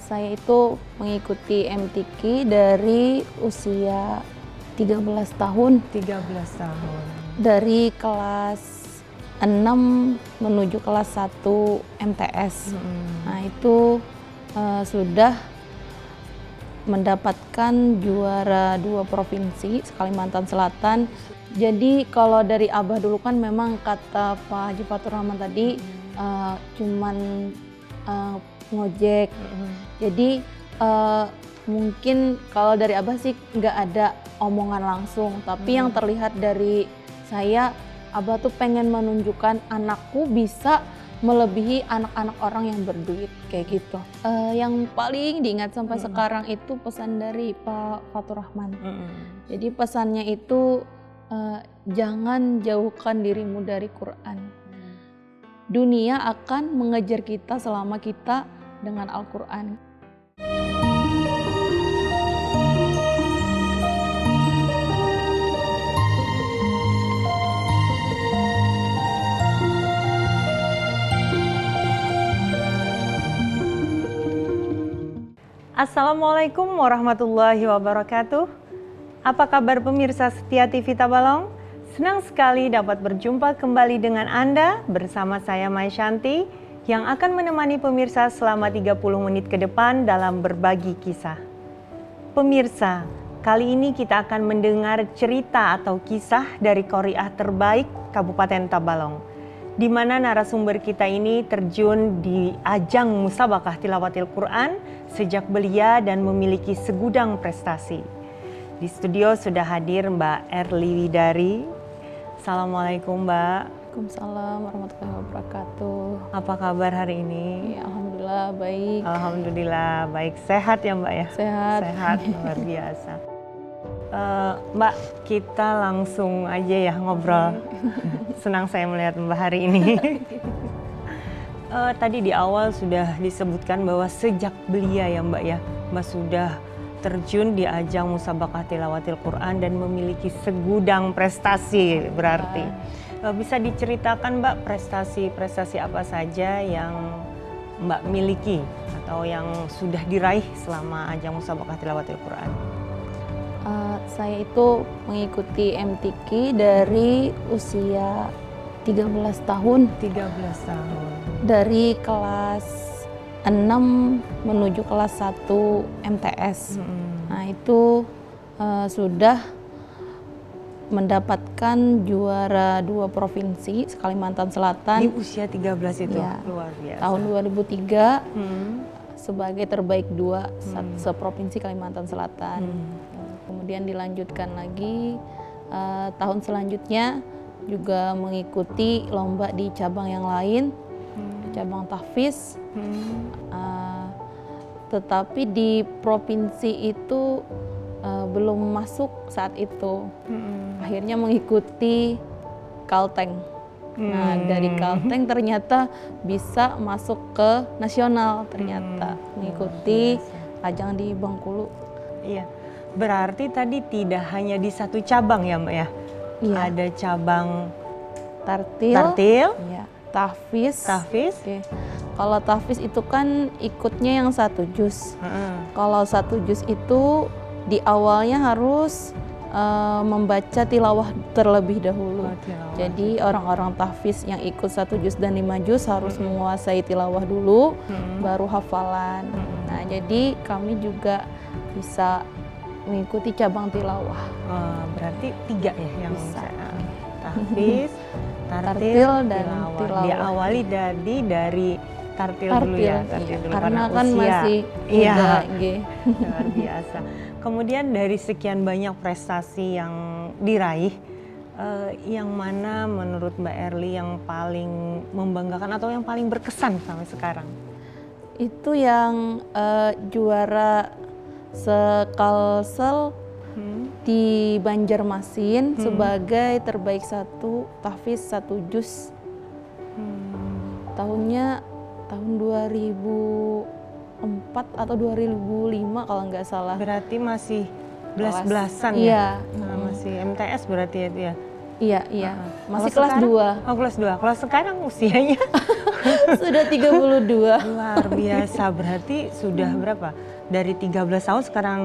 Saya itu mengikuti MTQ dari usia 13 tahun, 13 tahun. dari kelas 6 menuju kelas 1 MTS. Nah itu sudah mendapatkan juara 2 provinsi Kalimantan Selatan. Jadi kalau dari Abah dulu kan memang kata Pak Haji Fatur Rahman tadi cuman ngojek. Jadi mungkin kalau dari Abah sih nggak ada omongan langsung, tapi yang terlihat dari saya, Abah tuh pengen menunjukkan anakku bisa melebihi anak-anak orang yang berduit kayak gitu. Yang paling diingat sampai sekarang itu pesan dari Pak Fatur Rahman. Jadi pesannya itu jangan jauhkan dirimu dari Quran. Dunia akan mengejar kita selama kita dengan Al-Quran. Assalamualaikum warahmatullahi wabarakatuh. Apa kabar pemirsa setia TV Tabalong? Senang sekali dapat berjumpa kembali dengan Anda bersama saya Mai Shanti yang akan menemani pemirsa selama 30 menit ke depan dalam berbagi kisah. Pemirsa, kali ini kita akan mendengar cerita atau kisah dari Qori'ah terbaik Kabupaten Tabalong, di mana narasumber kita ini terjun di ajang musabaqah tilawatil Quran sejak belia dan memiliki segudang prestasi. Di studio sudah hadir Mbak Erli Widari. Assalamualaikum Mbak. Waalaikumsalam warahmatullahi wabarakatuh. Apa kabar hari ini? Ya, alhamdulillah baik. Alhamdulillah baik. Sehat ya Mbak ya? Sehat. Sehat, luar biasa. Mbak, kita langsung aja ya ngobrol. Senang saya melihat Mbak hari ini. Tadi di awal sudah disebutkan bahwa sejak belia ya Mbak ya, Mbak sudah terjun di ajang musabaqah tilawatil Quran dan memiliki segudang prestasi berarti. Bisa diceritakan Mbak prestasi-prestasi apa saja yang Mbak miliki atau yang sudah diraih selama ajang musabaqah tilawatil Quran? Saya itu mengikuti MTQ dari usia 13 tahun. 13 tahun. Dari kelas 6 menuju kelas 1 MTS. Nah itu sudah mendapatkan juara 2 provinsi Kalimantan Selatan. Di usia 13 itu? Ya, luar biasa. Tahun 2003 sebagai terbaik 2 seprovinsi Kalimantan Selatan. Kemudian dilanjutkan lagi tahun selanjutnya juga mengikuti lomba di cabang yang lain, cabang tahfiz. Tetapi di provinsi itu belum masuk saat itu. Akhirnya mengikuti Kalteng. Nah dari Kalteng ternyata bisa masuk ke nasional, ternyata mengikuti ajang di Bengkulu. Iya, berarti tadi tidak hanya di satu cabang ya Mbak ya? Iya. Ada cabang Tartil, ya. tahfiz. Oke. Kalau tahfiz itu kan ikutnya yang 1 juz. Kalau 1 juz itu di awalnya harus membaca tilawah terlebih dahulu. Jadi orang-orang tahfiz yang ikut 1 juz dan 5 juz harus menguasai tilawah dulu, baru hafalan. Nah jadi kami juga bisa mengikuti cabang tilawah. Berarti 3 ya yang bisa. Tahfiz, tartil dan tilawah. Diawali dari tartil dulu ya, tartil dulu karena kan usia. masih muda. Luar biasa. Kemudian dari sekian banyak prestasi yang diraih, yang mana menurut Mbak Erli yang paling membanggakan atau yang paling berkesan sampai sekarang? Itu yang juara Sekalsel di Banjarmasin sebagai terbaik 1 tahfiz 1 juz. Tahunnya tahun 2004 atau 2005 kalau nggak salah. Berarti masih belas-belasan ya? Iya. Masih MTS berarti ya itu ya? Iya. Masih Kalau kelas sekarang, 2. Oh kelas 2. Kalau sekarang usianya Sudah 32. Luar biasa, berarti sudah berapa? Dari 13 tahun sekarang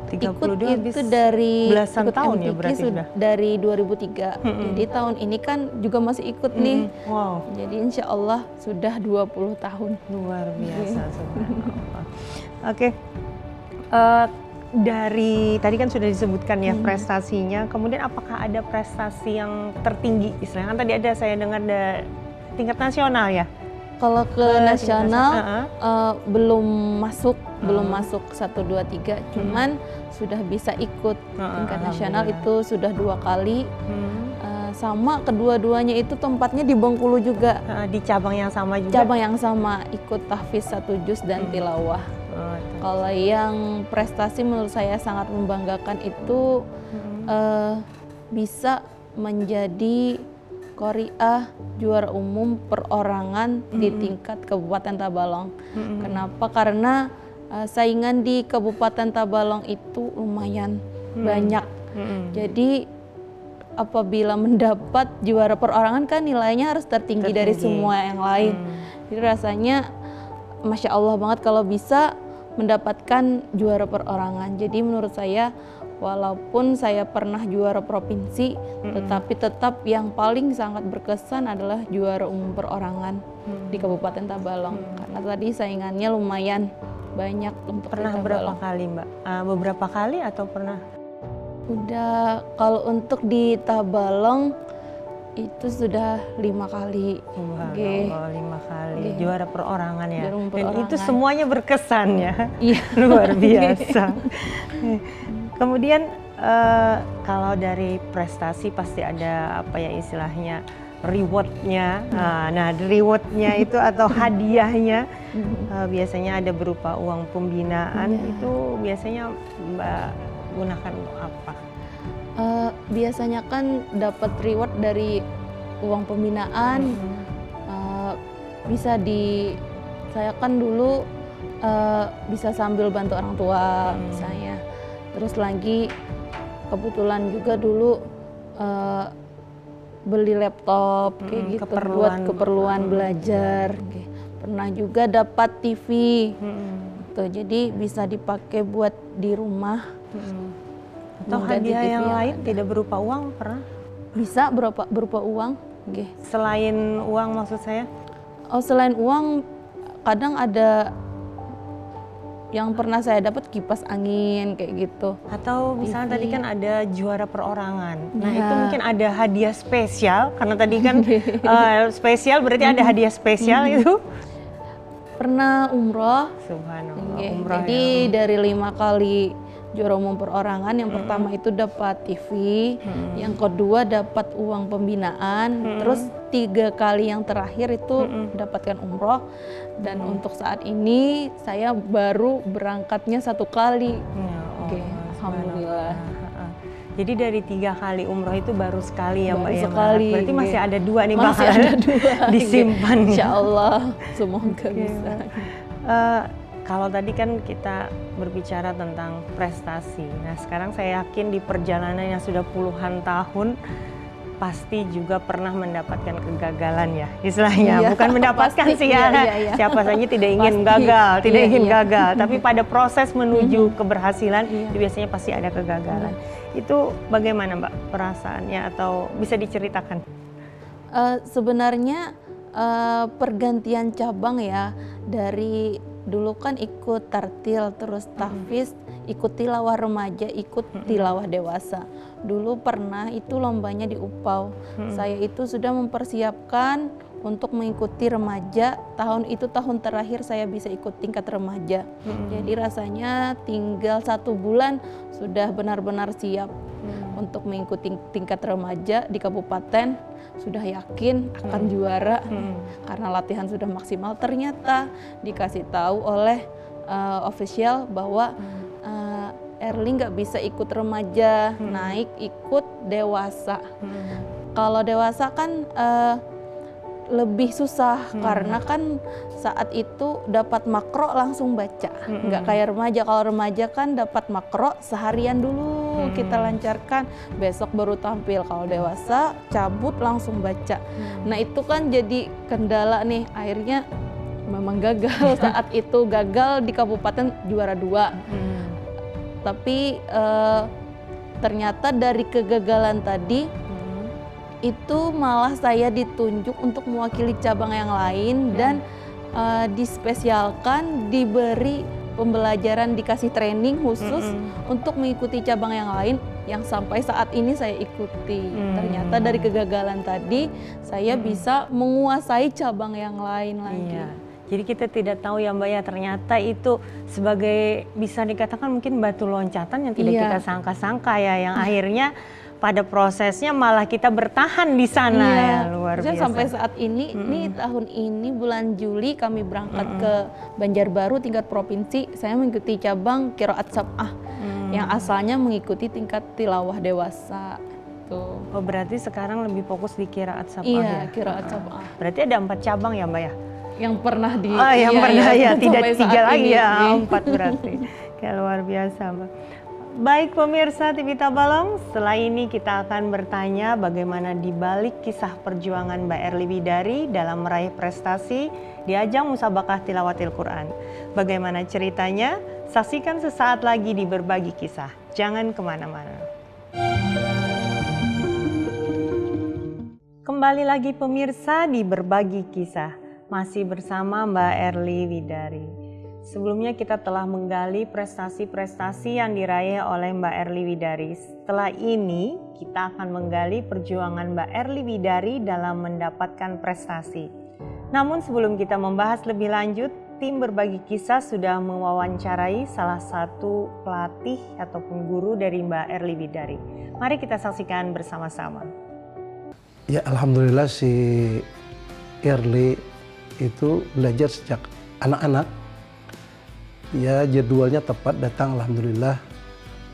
32 habis Itu dari belasan ikut tahun ya MTQ berarti sudah. dari 2003. Jadi tahun ini kan juga masih ikut nih. Wow, Jadi insya Allah sudah 20 tahun. luar biasa, subhanallah. Oke, dari tadi kan sudah disebutkan ya prestasinya, kemudian apakah ada prestasi yang tertinggi istilahnya? Kan tadi ada saya dengar ada tingkat nasional ya? Kalau ke nasional belum masuk 1, 2, 3, cuman sudah bisa ikut tingkat nasional itu sudah 2 kali. Sama kedua-duanya itu tempatnya di Bengkulu juga. Di cabang yang sama juga? Cabang yang sama, ikut tahfiz 1 juz dan tilawah. Kalau yang prestasi menurut saya sangat membanggakan itu bisa menjadi Qori'ah juara umum perorangan di tingkat Kabupaten Tabalong. Kenapa? Karena saingan di Kabupaten Tabalong itu lumayan banyak. Jadi apabila mendapat juara perorangan kan nilainya harus tertinggi dari semua yang lain. Jadi rasanya Masya Allah banget kalau bisa mendapatkan juara perorangan. Jadi menurut saya walaupun saya pernah juara provinsi, tetapi tetap yang paling sangat berkesan adalah juara umum perorangan di Kabupaten Tabalong. Karena tadi saingannya lumayan banyak untuk Pernah berapa kali Mbak? Beberapa kali atau pernah? Udah, kalau untuk di Tabalong itu sudah 5 kali. Wow, 5 kali juara perorangan ya. Dan itu semuanya berkesan ya. Iya. Luar biasa. Kemudian kalau dari prestasi pasti ada apa ya istilahnya rewardnya. Nah rewardnya itu atau hadiahnya biasanya ada berupa uang pembinaan. Itu biasanya Mbak gunakan untuk apa? Biasanya kan dapat reward dari uang pembinaan. Bisa saya kan dulu bisa sambil bantu orang tua saya. Terus lagi kebetulan juga dulu beli laptop kayak gitu buat keperluan belajar. Pernah juga dapat TV. Tuh, jadi bisa dipakai buat di rumah. Atau hadiah yang lain tidak berupa uang pernah? Bisa berupa uang. Selain uang maksud saya? Oh, selain uang kadang ada yang pernah saya dapat kipas angin kayak gitu. Atau misalnya tadi kan ada juara perorangan. Nah itu mungkin ada hadiah spesial karena tadi kan spesial berarti ada hadiah spesial itu. Pernah umroh. Subhanallah. Umroh jadi dari 5 kali juara umum perorangan, yang pertama itu dapat TV, yang kedua dapat uang pembinaan, terus 3 kali yang terakhir itu dapatkan umroh. Dan untuk saat ini saya baru berangkatnya 1 kali. Alhamdulillah. Jadi dari 3 kali umroh itu baru sekali ya Mbak ya? Sekali. Berarti masih ada 2 nih masih ada 2 disimpan. Insya Allah semoga bisa. Kalau tadi kan kita berbicara tentang prestasi. Nah sekarang saya yakin di perjalanan yang sudah puluhan tahun pasti juga pernah mendapatkan kegagalan ya istilahnya. Bukan mendapatkan sih ya. Siapa saja tidak ingin gagal, tidak ingin gagal. Tapi pada proses menuju keberhasilan biasanya pasti ada kegagalan. Itu bagaimana Mbak perasaannya atau bisa diceritakan? Sebenarnya pergantian cabang ya, dari dulu kan ikut tartil, terus tahfiz, ikut tilawah remaja, ikut tilawah dewasa. Dulu pernah itu lombanya di Upau. Saya itu sudah mempersiapkan untuk mengikuti remaja. Tahun itu tahun terakhir saya bisa ikut tingkat remaja. Jadi rasanya tinggal 1 bulan sudah benar-benar siap untuk mengikuti tingkat remaja di kabupaten. Sudah yakin akan juara karena latihan sudah maksimal. Ternyata dikasih tahu oleh official bahwa Erling nggak bisa ikut remaja, naik ikut dewasa. Kalau dewasa kan lebih susah karena kan saat itu dapat makro langsung baca, nggak kayak remaja. Kalau remaja kan dapat makro seharian dulu dulu, kita lancarkan, besok baru tampil. Kalau dewasa cabut langsung baca. Nah itu kan jadi kendala nih, akhirnya memang gagal saat itu, gagal di kabupaten juara 2. Tapi ternyata dari kegagalan tadi itu malah saya ditunjuk untuk mewakili cabang yang lain dan dispesialkan, diberi pembelajaran, dikasih training khusus untuk mengikuti cabang yang lain yang sampai saat ini saya ikuti. Ternyata dari kegagalan tadi saya bisa menguasai cabang yang lain lagi. Iya. Jadi kita tidak tahu ya Mbak ya, ternyata itu sebagai bisa dikatakan mungkin batu loncatan yang tidak kita sangka-sangka ya, yang akhirnya pada prosesnya malah kita bertahan di sana ya, luar biasa. Sampai saat ini, nih tahun ini bulan Juli kami berangkat ke Banjarbaru tingkat provinsi, saya mengikuti cabang Qiraat Sab'ah yang asalnya mengikuti tingkat tilawah dewasa. Tuh. Oh berarti sekarang lebih fokus di Qiraat Sab'ah ya? Iya, Qiraat Sab'ah. Berarti ada 4 cabang ya Mbak ya? Yang pernah di yang pernah ya, tidak 3 lagi ini. ya, 4 berarti. Kayak luar biasa Mbak. Baik pemirsa TV Tabalong, setelah ini kita akan bertanya bagaimana dibalik kisah perjuangan Mbak Erli Widari dalam meraih prestasi di ajang Musabaqah Tilawatil Quran. Bagaimana ceritanya? Saksikan sesaat lagi di Berbagi Kisah. Jangan kemana-mana. Kembali lagi pemirsa di Berbagi Kisah. Masih bersama Mbak Erli Widari. Sebelumnya kita telah menggali prestasi-prestasi yang diraih oleh Mbak Erli Widari. Setelah ini kita akan menggali perjuangan Mbak Erli Widari dalam mendapatkan prestasi. Namun sebelum kita membahas lebih lanjut, tim Berbagi Kisah sudah mewawancarai salah satu pelatih ataupun guru dari Mbak Erli Widari. Mari kita saksikan bersama-sama. Ya alhamdulillah si Erli itu belajar sejak anak-anak. Ya jadwalnya tepat datang, alhamdulillah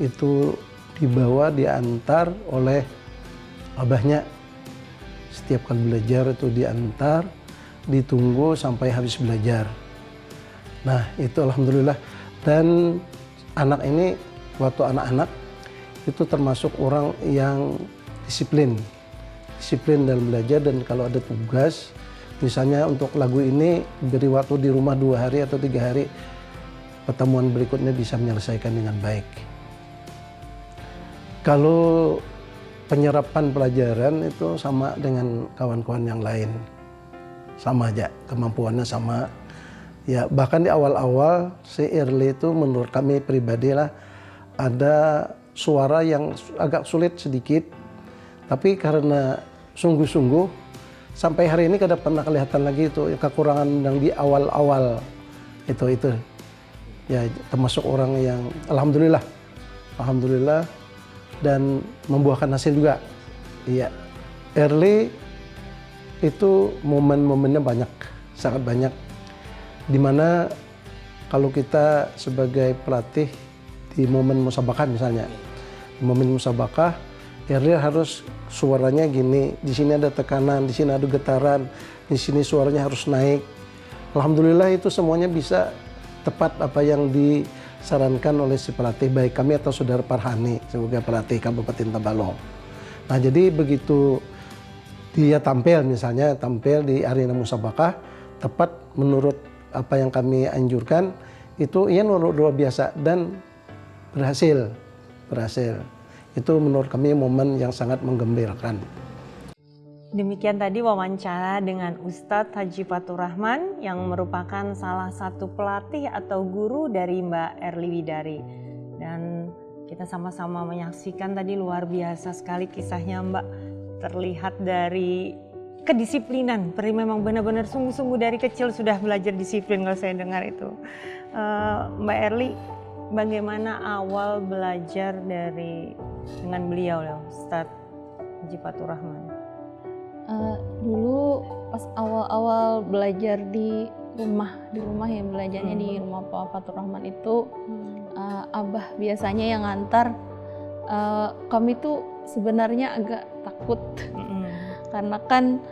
itu dibawa diantar oleh abahnya. Setiap kali belajar itu diantar, ditunggu sampai habis belajar. Nah itu alhamdulillah. Dan anak ini waktu anak-anak itu termasuk orang yang disiplin dalam belajar, dan kalau ada tugas misalnya untuk lagu ini beri waktu di rumah 2 hari atau 3 hari, pertemuan berikutnya bisa menyelesaikan dengan baik. Kalau penyerapan pelajaran itu sama dengan kawan-kawan yang lain, sama aja, kemampuannya sama. Ya bahkan di awal-awal si Erli itu menurut kami pribadi lah ada suara yang agak sulit sedikit, tapi karena sungguh-sungguh sampai hari ini kada pernah kelihatan lagi itu kekurangan yang di awal-awal itu. Ya termasuk orang yang alhamdulillah dan membuahkan hasil juga. Iya, Erli itu momen-momennya banyak, sangat banyak. Dimana kalau kita sebagai pelatih di momen musabaqah misalnya, di momen musabaqah Erli harus suaranya gini, di sini ada tekanan, di sini ada getaran, di sini suaranya harus naik. Alhamdulillah itu semuanya bisa tepat apa yang disarankan oleh si pelatih, baik kami atau saudara Farhani sebagai pelatih Kabupaten Tabalong. Nah jadi begitu dia tampil di arena musabaqah tepat menurut apa yang kami anjurkan, itu ia luar biasa dan berhasil. Itu menurut kami momen yang sangat menggembirakan. Demikian tadi wawancara dengan Ustadz Haji Fatur Rahman yang merupakan salah satu pelatih atau guru dari Mbak Erli Widari. Dan kita sama-sama menyaksikan tadi luar biasa sekali kisahnya Mbak. Terlihat dari kedisiplinan, memang benar-benar sungguh-sungguh dari kecil sudah belajar disiplin kalau saya dengar itu. Mbak Erli, bagaimana awal belajar dengan beliau ya, Ustadz Haji Fatur Rahman? Dulu pas awal-awal belajar di rumah ya, belajarnya di rumah Pak Fatur Rahman itu abah biasanya yang ngantar. Kami tuh sebenarnya agak takut karena kan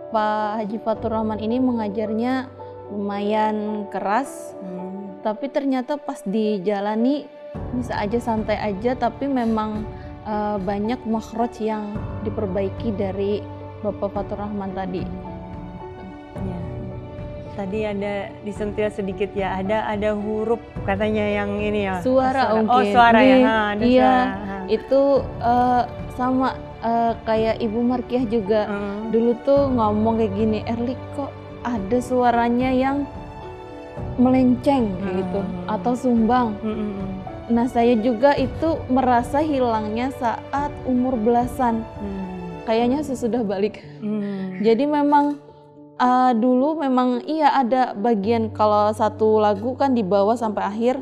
Pak Haji Fatur Rahman ini mengajarnya lumayan keras, tapi ternyata pas dijalani bisa aja santai aja, tapi memang banyak makhraj yang diperbaiki dari Bapak Fatur Rahman tadi. Ya. Tadi ada disentil sedikit ya, ada huruf katanya yang ini ya. Suara Oh, mungkin. suara ya. Nih, Ada iya, suara. itu sama kayak Ibu Markiah juga. Dulu tuh ngomong kayak gini, Erli kok ada suaranya yang melenceng kayak gitu atau sumbang. Nah, saya juga itu merasa hilangnya saat umur belasan. Kayaknya sesudah balik. Jadi memang dulu memang iya ada bagian kalau satu lagu kan di bawah sampai akhir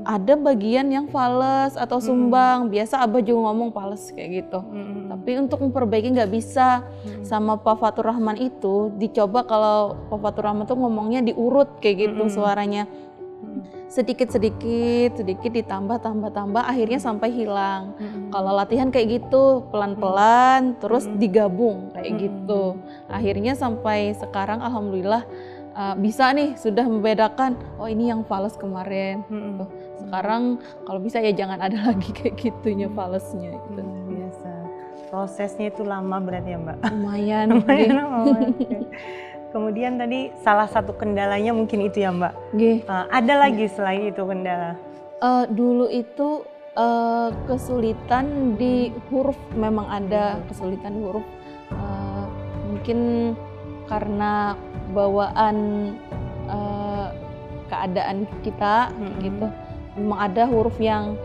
ada bagian yang fales atau sumbang. Biasa Abah juga ngomong fales kayak gitu. Tapi untuk memperbaiki nggak bisa. Sama Pak Fatur Rahman itu dicoba kalau Pak Fatur Rahman tuh ngomongnya diurut kayak gitu suaranya. Sedikit ditambah akhirnya sampai hilang. Kalau latihan kayak gitu pelan-pelan terus digabung kayak gitu, akhirnya sampai sekarang alhamdulillah bisa nih sudah membedakan, oh ini yang fales kemarin. Tuh, sekarang kalau bisa ya jangan ada lagi kayak gitunya falesnya gitu. Biasa prosesnya itu lama berarti ya Mbak? Lumayan. lama. Okay. Kemudian tadi salah satu kendalanya mungkin itu ya Mbak. Ada lagi selain itu kendala? Dulu itu kesulitan di huruf, memang ada kesulitan di huruf. Mungkin karena bawaan keadaan kita gitu. Memang ada huruf yang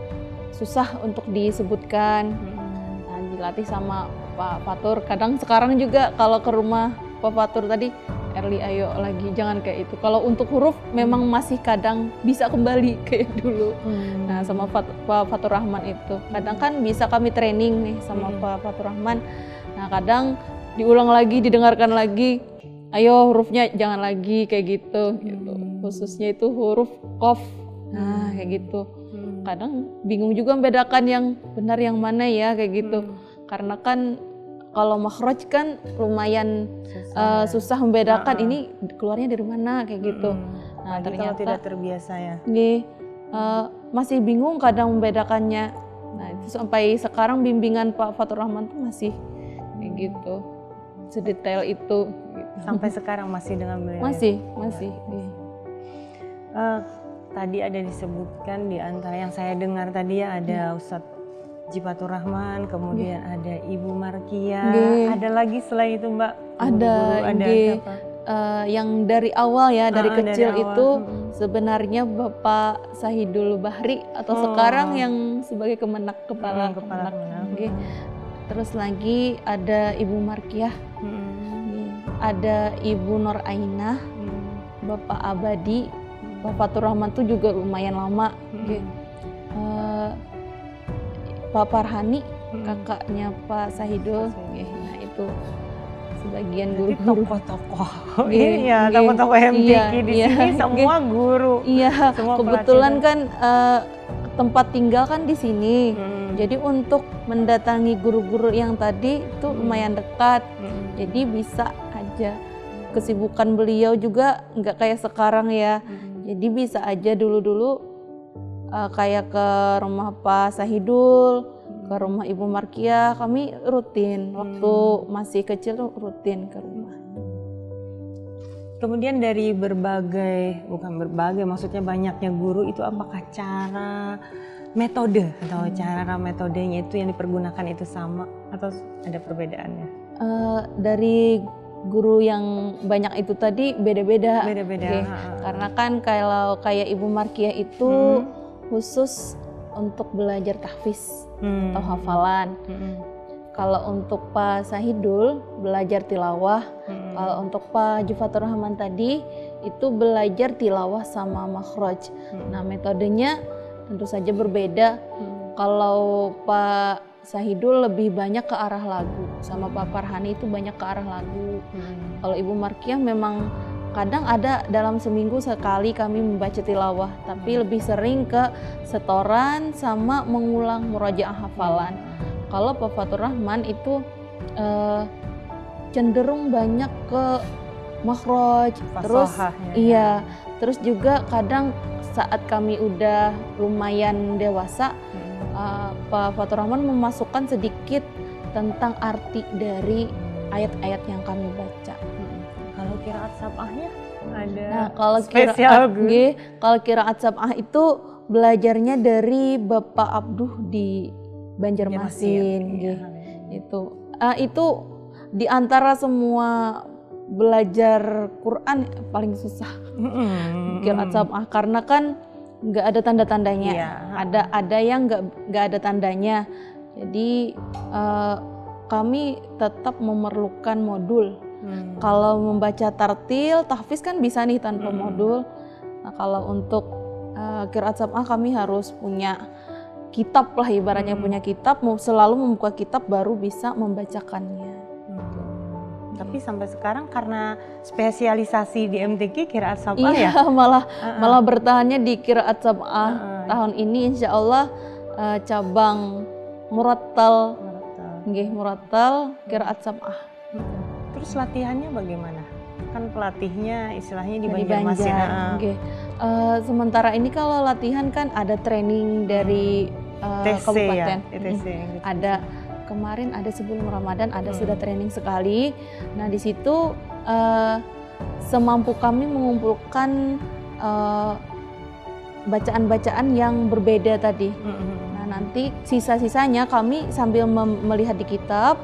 susah untuk disebutkan. Nah, dilatih sama Pak Fatur. Kadang sekarang juga kalau ke rumah Pak Fatur tadi, Erli ayo lagi, jangan kayak itu. Kalau untuk huruf memang masih kadang bisa kembali kayak dulu. Nah, sama Pak Fatur Rahman itu kadang kan bisa kami training nih sama Pak Fatur Rahman. Nah, kadang diulang lagi, didengarkan lagi, ayo hurufnya jangan lagi kayak gitu. Khususnya itu huruf qaf. Nah, kayak gitu. Kadang bingung juga membedakan yang benar yang mana ya kayak gitu. Karena kan kalau makhraj kan lumayan susah membedakan ini keluarnya dari mana kayak gitu. Nah, ternyata kalau tidak terbiasa ya. Masih bingung kadang membedakannya. Nah, itu sampai sekarang bimbingan Pak Fatur Rahman tuh masih kayak gitu. Sedetail itu gitu. Sampai sekarang masih dengan beliau. Masih. Tadi ada disebutkan di antara yang saya dengar tadi ya ada Ustadz Fatur Rahman, kemudian ada Ibu Markiah, ada lagi selain itu Mbak? Ada siapa? Yang dari awal ya, dari kecil dari awal. itu sebenarnya Bapak Sahidul Bahri atau sekarang yang sebagai kepala Kemenak. Terus lagi ada Ibu Markiah, ada Ibu Nur Ainah, Bapak Abadi, Pak Fatur Rahman tuh juga lumayan lama. Pak Farhani, kakaknya Pak Sahidul, nah itu sebagian guru-guru. Tokoh-tokoh, iya, tokoh-tokoh MTQ di sini semua guru. Iya, semua kebetulan kan tempat tinggal kan di sini. Jadi untuk mendatangi guru-guru yang tadi itu lumayan dekat. Jadi bisa aja. Kesibukan beliau juga nggak kayak sekarang ya. Jadi bisa aja dulu-dulu kayak ke rumah Pak Sahidul, ke rumah Ibu Markiah, kami rutin. Waktu masih kecil tuh rutin ke rumah. Kemudian dari bukan berbagai, maksudnya banyaknya guru itu apakah cara metode atau cara metodenya itu yang dipergunakan itu sama atau ada perbedaannya? Dari guru yang banyak itu tadi beda-beda. Karena kan kalau kayak Ibu Markiah itu khusus untuk belajar tahfiz atau hafalan. Kalau untuk Pak Sahidul belajar tilawah. Kalau untuk Pak Fatur Rahman tadi itu belajar tilawah sama makhraj. Nah, metodenya tentu saja berbeda. Kalau Pak Sahidul lebih banyak ke arah lagu, sama Pak Farhani itu banyak ke arah lagu. Kalau Ibu Markiah memang kadang ada dalam seminggu sekali kami membaca tilawah, tapi lebih sering ke setoran sama mengulang murojaah hafalan. Kalau Pak Fatur Rahman itu cenderung banyak ke makhraj, terus Fasohahnya, iya, terus juga kadang saat kami udah lumayan dewasa, Pak Fatur Rahman memasukkan sedikit tentang arti dari ayat-ayat yang kami baca. Kalau qiraat sab'ahnya ada Nah, kalau spesial kalau qiraat sab'ah itu belajarnya dari Bapak Abduh di Banjarmasin, nggih. Itu di antara semua belajar Quran paling susah qiraat sab'ah karena kan nggak ada tanda-tandanya. Iya. Ada yang nggak ada tandanya. Jadi kami tetap memerlukan modul. Kalau membaca tartil, tahfiz kan bisa nih tanpa modul. Nah, kalau untuk qiraat sab'ah kami harus punya kitab lah, ibaratnya punya kitab, selalu membuka kitab baru bisa membacakannya. Tapi sampai sekarang karena spesialisasi di MTQ qiraat sab'ah Iya, ya? malah bertahannya di qiraat sab'ah. Tahun ini insya Allah cabang murattal, nggih, murattal qiraat sab'ah. Terus latihannya bagaimana? Kan pelatihnya istilahnya di Dari Banjarmasin. Banjar, nggih. Sementara ini kalau latihan kan ada training dari TC kabupaten. ya? TC. Ada kemarin, ada sebelum Ramadan, ada sudah training sekali. Nah, di situ semampu kami mengumpulkan bacaan-bacaan yang berbeda tadi. Nah, nanti sisa-sisanya kami sambil melihat di kitab,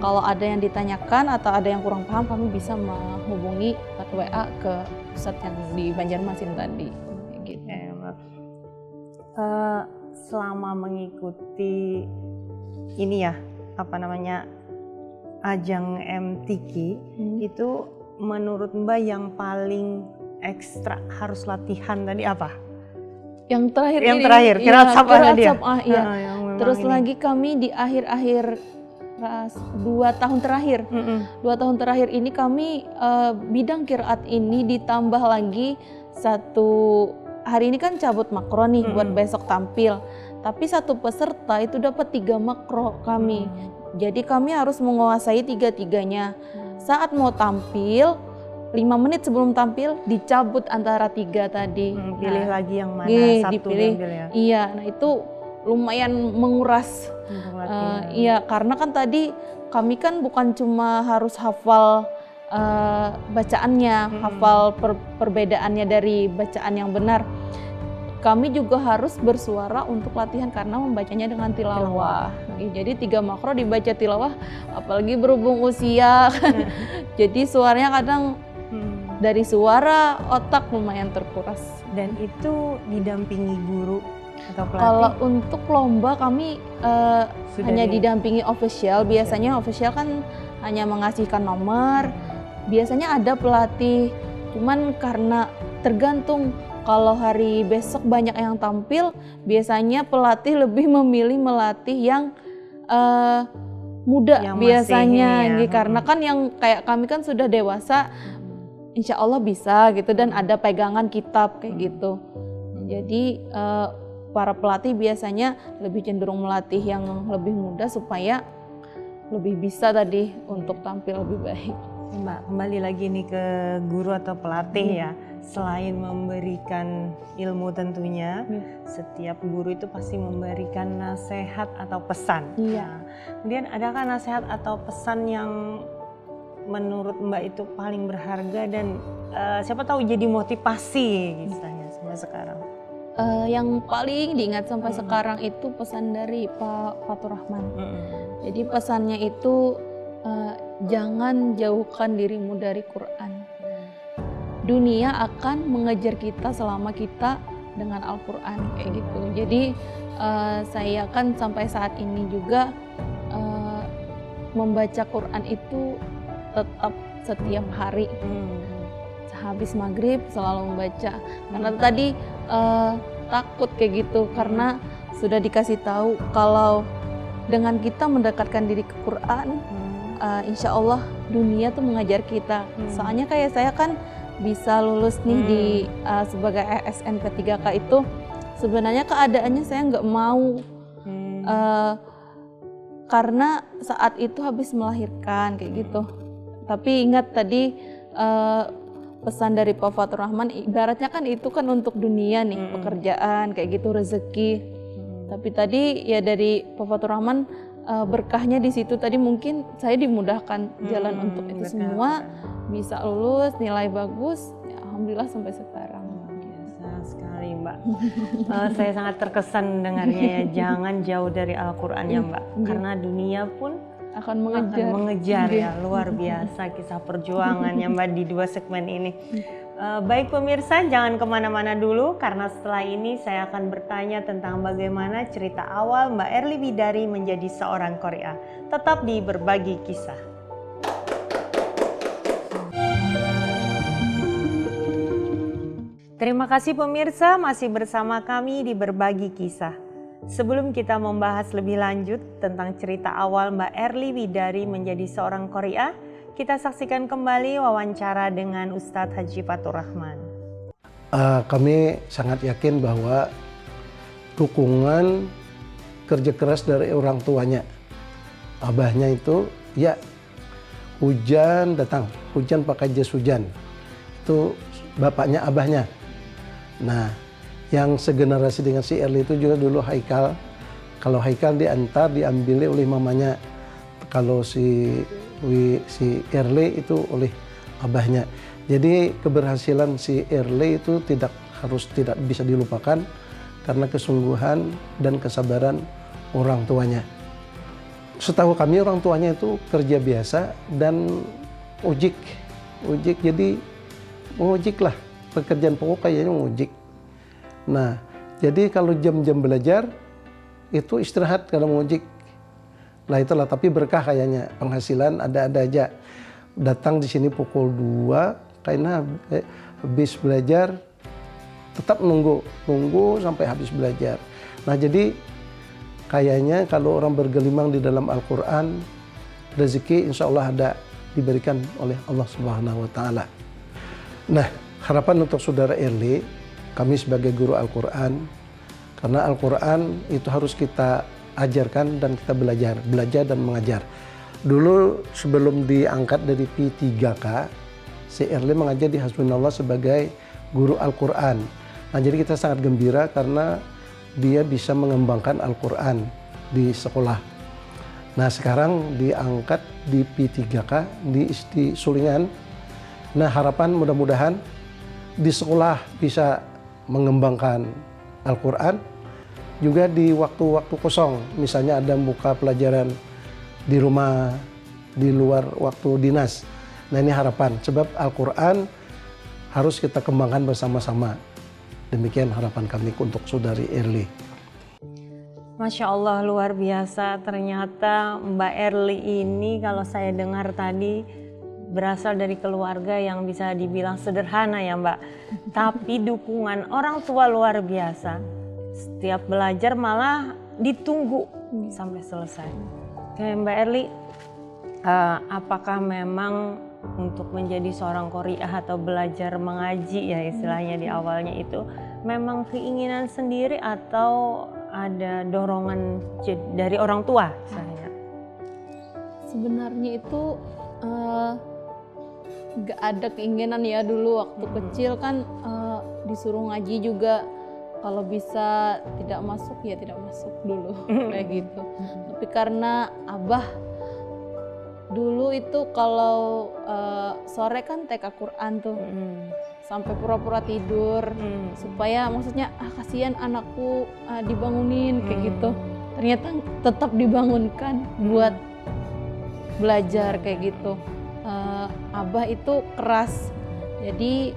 kalau ada yang ditanyakan atau ada yang kurang paham, kami bisa menghubungi atau WA ke Ustadz yang di Banjarmasin tadi. Gitu. Selama mengikuti ini ya, ajang MTQ, itu menurut Mbak yang paling ekstra harus latihan tadi apa? Yang terakhir, qiraat sab'ah tadi ya? Iya. Terus lagi kami di akhir-akhir 2 tahun terakhir. 2 tahun terakhir ini kami bidang qiraat ini ditambah lagi hari ini kan cabut makro nih buat besok tampil. Tapi satu peserta itu dapat 3 makro kami. Jadi kami harus menguasai 3-3-nya. Saat mau tampil, 5 menit sebelum tampil dicabut antara 3 tadi. Pilih lagi yang mana satu dipilih. diambil ya? Iya, nah itu lumayan menguras. Iya, karena kan tadi kami kan bukan cuma harus hafal bacaannya, hafal perbedaannya dari bacaan yang benar. Kami juga harus bersuara untuk latihan karena membacanya dengan tilawah. Jadi 3 makro dibaca tilawah, apalagi berhubung usia. Jadi suaranya kadang dari suara otak lumayan terkuras. Dan itu didampingi guru atau pelatih? Kalau untuk lomba kami hanya didampingi official. Biasanya official kan hanya mengasihkan nomor. Biasanya ada pelatih. Cuman karena tergantung, kalau hari besok banyak yang tampil, biasanya pelatih lebih memilih melatih yang muda yang biasanya, karena kan yang kayak kami kan sudah dewasa, insya Allah bisa gitu, dan ada pegangan kitab kayak gitu. Jadi para pelatih biasanya lebih cenderung melatih yang lebih muda supaya lebih bisa tadi untuk tampil lebih baik. Mbak, kembali lagi nih ke guru atau pelatih ya. Selain memberikan ilmu tentunya, setiap guru itu pasti memberikan nasihat atau pesan. Iya. Nah, kemudian adakah nasihat atau pesan yang menurut Mbak itu paling berharga dan siapa tahu jadi motivasi misalnya sampai sekarang? Yang paling diingat sampai sekarang itu pesan dari Pak Fatur Rahman. Jadi pesannya itu jangan jauhkan dirimu dari Quran. Dunia akan mengejar kita selama kita dengan Al-Quran kayak gitu. Jadi saya kan sampai saat ini juga membaca Quran itu tetap setiap hari. Habis maghrib selalu membaca. Karena tadi takut kayak gitu karena sudah dikasih tahu kalau dengan kita mendekatkan diri ke Quran, insya Allah dunia tuh mengajar kita. Soalnya kayak saya kan bisa lulus nih di sebagai ASN P3K itu sebenarnya keadaannya saya nggak mau karena saat itu habis melahirkan kayak gitu. Tapi ingat tadi pesan dari Pak Fatur Rahman, ibaratnya kan itu kan untuk dunia nih, pekerjaan kayak gitu, rezeki. Tapi tadi ya dari Pak Fatur Rahman berkahnya di situ tadi, mungkin saya dimudahkan jalan untuk itu semua, bisa lulus, nilai bagus, ya, alhamdulillah sampai sekarang. Biasa sekali Mbak. Saya sangat terkesan dengarnya ya, jangan jauh dari Al-Quran ya Mbak, karena dunia pun akan akan mengejar ya. Luar biasa kisah perjuangannya Mbak di 2 segmen ini. Baik pemirsa, jangan kemana-mana dulu, karena setelah ini saya akan bertanya tentang bagaimana cerita awal Mbak Erli Bidari menjadi seorang Qari'ah. Tetap di Berbagi Kisah. Terima kasih pemirsa, masih bersama kami di Berbagi Kisah. Sebelum kita membahas lebih lanjut tentang cerita awal Mbak Erli Bidari menjadi seorang Qari'ah, kita saksikan kembali wawancara dengan Ustadz Haji Fatur Rahman. Kami sangat yakin bahwa dukungan kerja keras dari orang tuanya, abahnya itu, ya hujan datang, hujan pakai jas hujan, itu bapaknya abahnya. Nah, yang segenerasi dengan si Erli itu juga dulu Haikal. Kalau Haikal diambil oleh mamanya. Kalau si Erli itu oleh abahnya. Jadi keberhasilan si Erli itu tidak bisa dilupakan karena kesungguhan dan kesabaran orang tuanya. Setahu kami orang tuanya itu kerja biasa dan ojek. Jadi ojek lah, pekerjaan pokok kayaknya ojek. Nah, jadi kalau jam-jam belajar itu istirahat kalau mau ojek. Nah itulah, tapi berkah kayaknya, penghasilan ada-ada aja. Datang di sini pukul 2, karena habis belajar tetap nunggu sampai habis belajar. Nah jadi kayaknya kalau orang bergelimang di dalam Al-Quran, rezeki insya Allah ada, diberikan oleh Allah Subhanahu wa Ta'ala. Nah, harapan untuk saudara Erli, kami sebagai guru Al-Quran, karena Al-Quran itu harus kita ajarkan dan kita belajar dan mengajar. Dulu sebelum diangkat dari P3K, si Erli mengajar di Hasbunallah sebagai guru Al-Quran. Nah jadi kita sangat gembira karena dia bisa mengembangkan Al-Quran di sekolah. Nah sekarang diangkat di P3K di Sulingan. Nah harapan mudah-mudahan di sekolah bisa mengembangkan Al-Quran, juga di waktu-waktu kosong, misalnya ada buka pelajaran di rumah, di luar waktu dinas. Nah ini harapan, sebab Al-Quran harus kita kembangkan bersama-sama. Demikian harapan kami untuk saudari Erli. Masya Allah, luar biasa. Ternyata Mbak Erli ini kalau saya dengar tadi berasal dari keluarga yang bisa dibilang sederhana ya Mbak. Tapi dukungan orang tua luar biasa. Setiap belajar malah ditunggu sampai selesai. Oke Mbak Erli, apakah memang untuk menjadi seorang Qari'ah atau belajar mengaji ya istilahnya di awalnya itu memang keinginan sendiri atau ada dorongan dari orang tua misalnya? Sebenarnya itu nggak ada keinginan ya, dulu waktu kecil kan disuruh ngaji juga, kalau bisa tidak masuk ya tidak masuk dulu kayak gitu. Tapi karena abah dulu itu kalau sore kan TK Quran tuh, sampai pura-pura tidur supaya maksudnya kasihan anakku dibangunin kayak gitu. Ternyata tetap dibangunkan buat belajar kayak gitu. Abah itu keras, jadi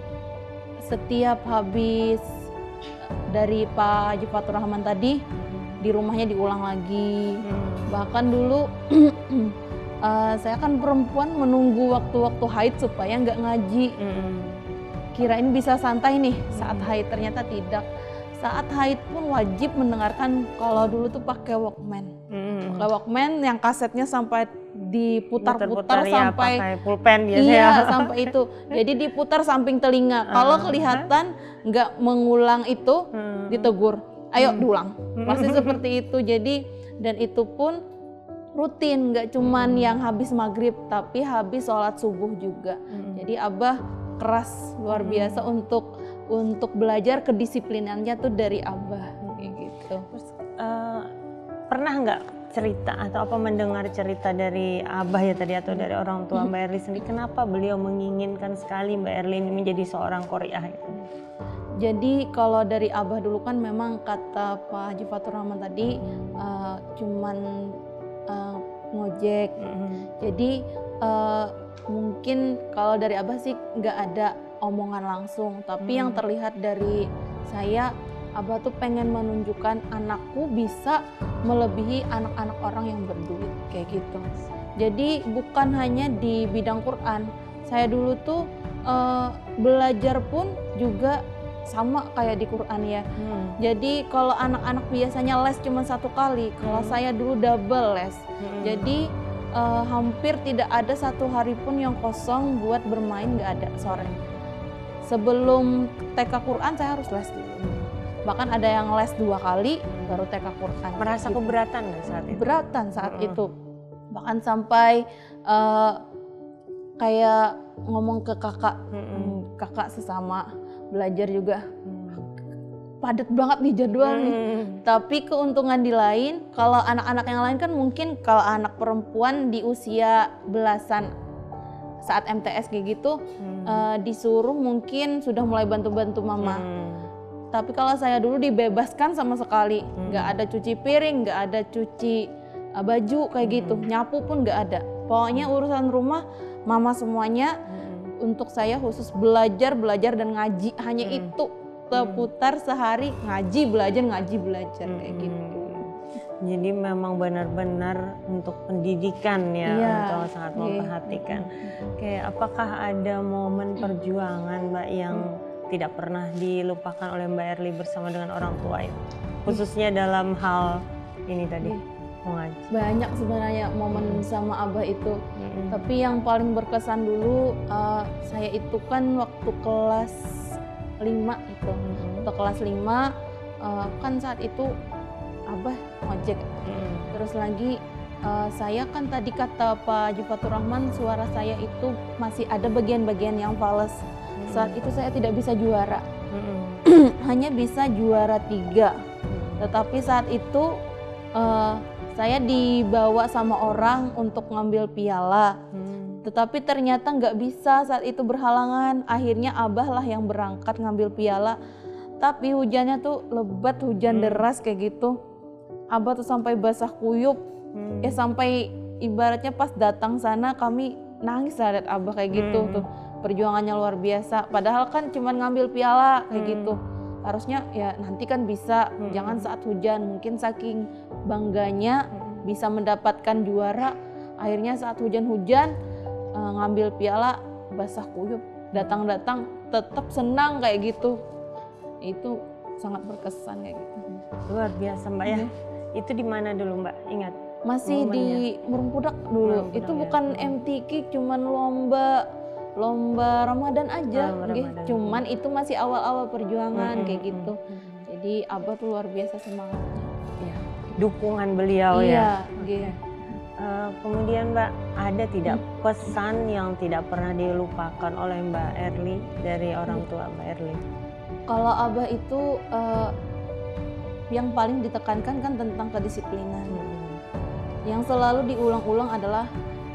setiap habis dari Pak Haji Fatur Rahman tadi di rumahnya diulang lagi. Bahkan dulu saya kan perempuan menunggu waktu-waktu haid supaya nggak ngaji. Kirain bisa santai nih saat haid, ternyata tidak. Saat haid pun wajib mendengarkan, kalau dulu tuh pakai Walkman. Pakai Walkman yang kasetnya sampai diputar-putar sampai pakai pulpen biasanya. Iya, sampai itu. Jadi diputar samping telinga. Kalau kelihatan nggak mengulang itu ditegur. Ayo diulang. Pasti seperti itu. Jadi dan itu pun rutin, nggak cuman yang habis maghrib, tapi habis sholat subuh juga. Jadi abah keras luar biasa untuk belajar, kedisiplinannya tuh dari abah kayak gitu. Terus pernah nggak cerita atau apa mendengar cerita dari abah ya tadi atau dari orang tua Mbak Erli sendiri, kenapa beliau menginginkan sekali Mbak Erli ini menjadi seorang qori'ah itu? Jadi kalau dari abah dulu kan memang kata Pak Haji Fatur Rahman tadi cuman ngojek. Jadi mungkin kalau dari abah sih nggak ada omongan langsung, tapi yang terlihat dari saya, abah tuh pengen menunjukkan anakku bisa melebihi anak-anak orang yang berduit kayak gitu. Jadi bukan hanya di bidang Quran, saya dulu tuh belajar pun juga sama kayak di Quran ya. Jadi kalau anak-anak biasanya les cuma 1 kali, kalau saya dulu double les. Jadi hampir tidak ada 1 hari pun yang kosong buat bermain, nggak ada sore. Sebelum TK Quran saya harus les dulu. Bahkan ada yang les 2 kali baru TK Quran. Merasa gitu. keberatan nggak saat itu? Keberatan saat itu. Bahkan sampai kayak ngomong ke kakak, kakak sesama belajar juga. Padat banget nih jadwal nih. Tapi keuntungan di lain, kalau anak-anak yang lain kan mungkin kalau anak perempuan di usia belasan saat MTS kayak gitu disuruh mungkin sudah mulai bantu-bantu mama. Tapi kalau saya dulu dibebaskan sama sekali, nggak ada cuci piring, nggak ada cuci baju kayak gitu, nyapu pun nggak ada. Pokoknya urusan rumah mama semuanya. Untuk saya khusus belajar dan ngaji, hanya itu terputar sehari ngaji belajar kayak gitu. Jadi memang benar-benar untuk pendidikan ya, Iya, untuk sangat memperhatikan. Oke, apakah ada momen perjuangan Mbak yang tidak pernah dilupakan oleh Mbak Erli bersama dengan orang tua itu? Khususnya dalam hal ini tadi, mengaji. Banyak sebenarnya momen sama abah itu. Tapi yang paling berkesan dulu saya itu kan waktu kelas 5 itu. Waktu kelas 5 kan saat itu abah ngojek. Terus lagi saya kan tadi kata Pak Haji Fatur Rahman, suara saya itu masih ada bagian-bagian yang fales. Saat itu saya tidak bisa juara. Hanya bisa juara 3. Tetapi saat itu saya dibawa sama orang untuk ngambil piala. Tetapi ternyata nggak bisa, saat itu berhalangan. Akhirnya abah lah yang berangkat ngambil piala. Tapi hujannya tuh lebat, hujan deras kayak gitu. Abah tuh sampai basah kuyup. Sampai ibaratnya pas datang sana kami nangis lah lihat abah kayak gitu tuh. Perjuangannya luar biasa. Padahal kan cuma ngambil piala kayak gitu. Harusnya ya nanti kan bisa, jangan saat hujan. Mungkin saking bangganya bisa mendapatkan juara, akhirnya saat hujan-hujan ngambil piala basah kuyup. Datang-datang tetap senang kayak gitu. Itu sangat berkesan kayak gitu. Luar biasa Mbak ya. Itu di mana dulu Mbak? Ingat? Masih momennya? di Murungpudak dulu. Murungpudak, Itu ya. bukan MTQ, cuman lomba Ramadan aja. Ramadan. Nggih. Cuman itu masih awal-awal perjuangan kayak gitu. Mm-mm. Jadi abah tuh luar biasa semangatnya. Ya, dukungan beliau Iya, ya. nggih. Kemudian Mbak, ada tidak pesan yang tidak pernah dilupakan oleh Mbak Erli dari orang tua Mbak Erli? Kalau abah itu yang paling ditekankan kan tentang kedisiplinan. Yang selalu diulang-ulang adalah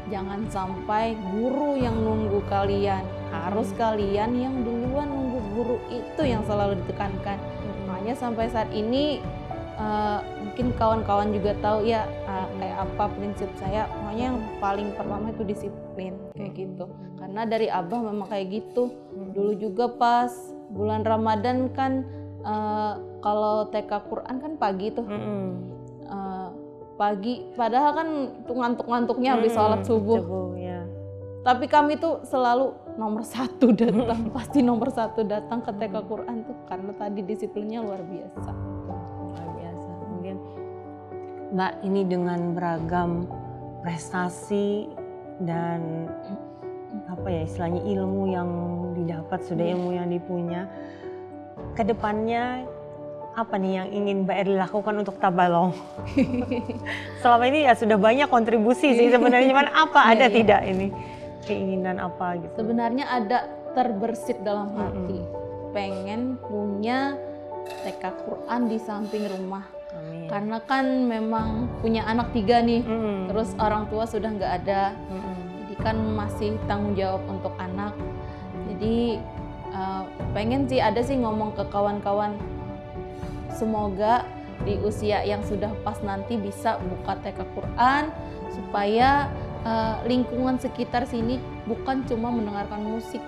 jangan sampai guru yang nunggu kalian, harus kalian yang duluan nunggu guru, itu yang selalu ditekankan. Makanya sampai saat ini mungkin kawan-kawan juga tahu ya kayak apa prinsip saya. Makanya yang paling pertama itu disiplin kayak gitu. Karena dari abah memang kayak gitu. Dulu juga pas bulan Ramadan kan kalau TK Quran kan pagi tuh. Pagi, padahal kan tuh ngantuk-ngantuknya habis sholat subuh. Ya. Tapi kami tuh selalu nomor 1 datang, pasti nomor 1 datang ke TK Quran tuh karena tadi disiplinnya luar biasa. Luar biasa. Mungkin Mbak ini dengan beragam prestasi dan apa ya istilahnya ilmu yang didapat, sudah ilmu yang dipunya. Kedepannya apa nih yang ingin Mbak Erli lakukan untuk Tabalong? Selama ini ya sudah banyak kontribusi sih sebenarnya, cuman apa ada tidak ini keinginan apa gitu? Sebenarnya ada terbersit dalam hati, pengen punya TK Quran di samping rumah. Amin. Karena kan memang punya anak 3 nih, terus orang tua sudah nggak ada, jadi kan masih tanggung jawab untuk anak. Jadi pengen sih, ada sih ngomong ke kawan-kawan, semoga di usia yang sudah pas nanti bisa buka TK Quran supaya lingkungan sekitar sini bukan cuma mendengarkan musik,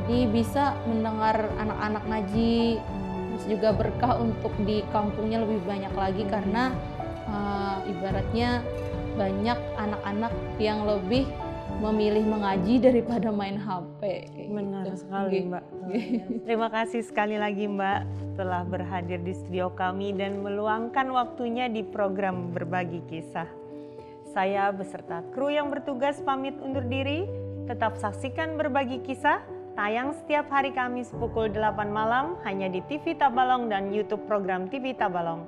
jadi bisa mendengar anak-anak ngaji, terus juga berkah untuk di kampungnya lebih banyak lagi karena ibaratnya banyak anak-anak yang lebih memilih mengaji daripada main HP. Benar Gitu. sekali Mbak. Terima kasih sekali lagi Mbak telah berhadir di studio kami dan meluangkan waktunya di program Berbagi Kisah. Saya beserta kru yang bertugas pamit undur diri. Tetap saksikan Berbagi Kisah, tayang setiap hari Kamis pukul 8 malam hanya di TV Tabalong dan YouTube program TV Tabalong.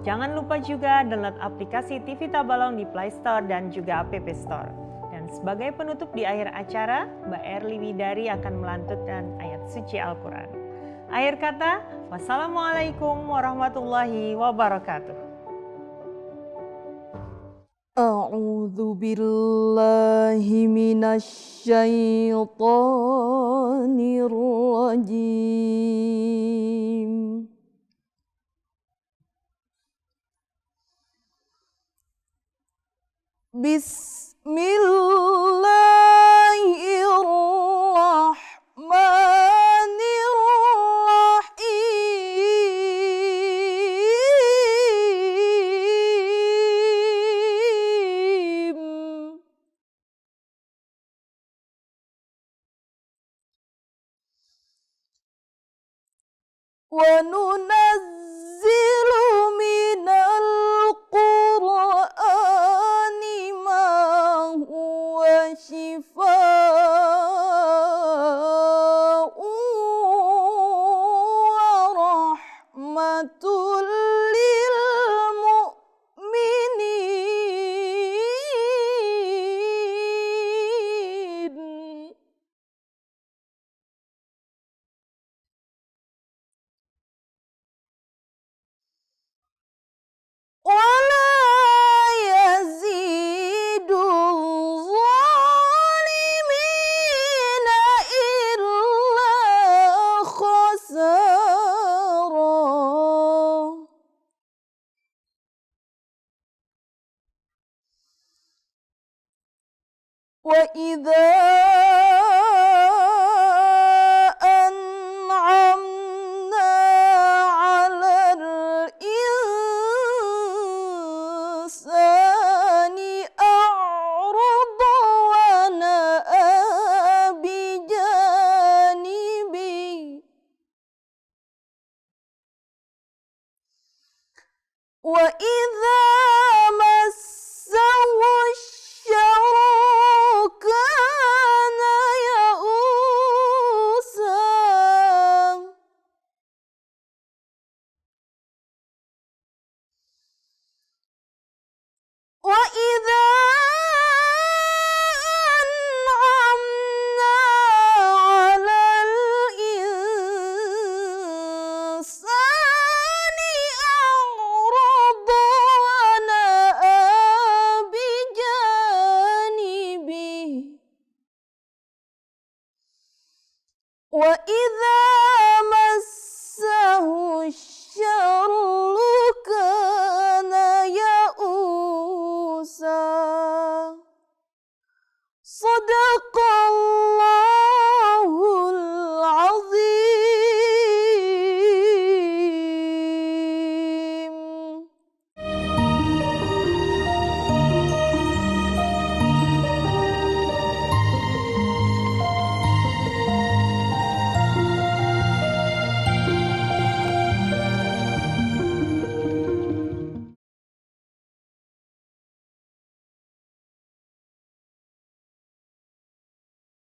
Jangan lupa juga download aplikasi TV Tabalong di Play Store dan juga App Store. Sebagai penutup di akhir acara, Mbak Erli Widari akan melantutkan ayat suci Al-Quran. Akhir kata, wassalamualaikum warahmatullahi wabarakatuh. A'udzu billahi minasyaitonir rajim. Bismillahirrahmanirrahim. وَنُنَزِّلُ مِنَ الْقُرْآنِ مَا هُوَ شِفَاءٌ وَرَحْمَةٌ لِّلْمُؤْمِنِينَ. وَلَا يَزِيدُ الظَّالِمِينَ إِلَّا خَسَارًا. وَإِذَا أَنْعَمْنَا عَلَى الْإِنسَانِ أَعْرَضَ وَنَأَىٰ بِجَانِبِهِ وَإِذَا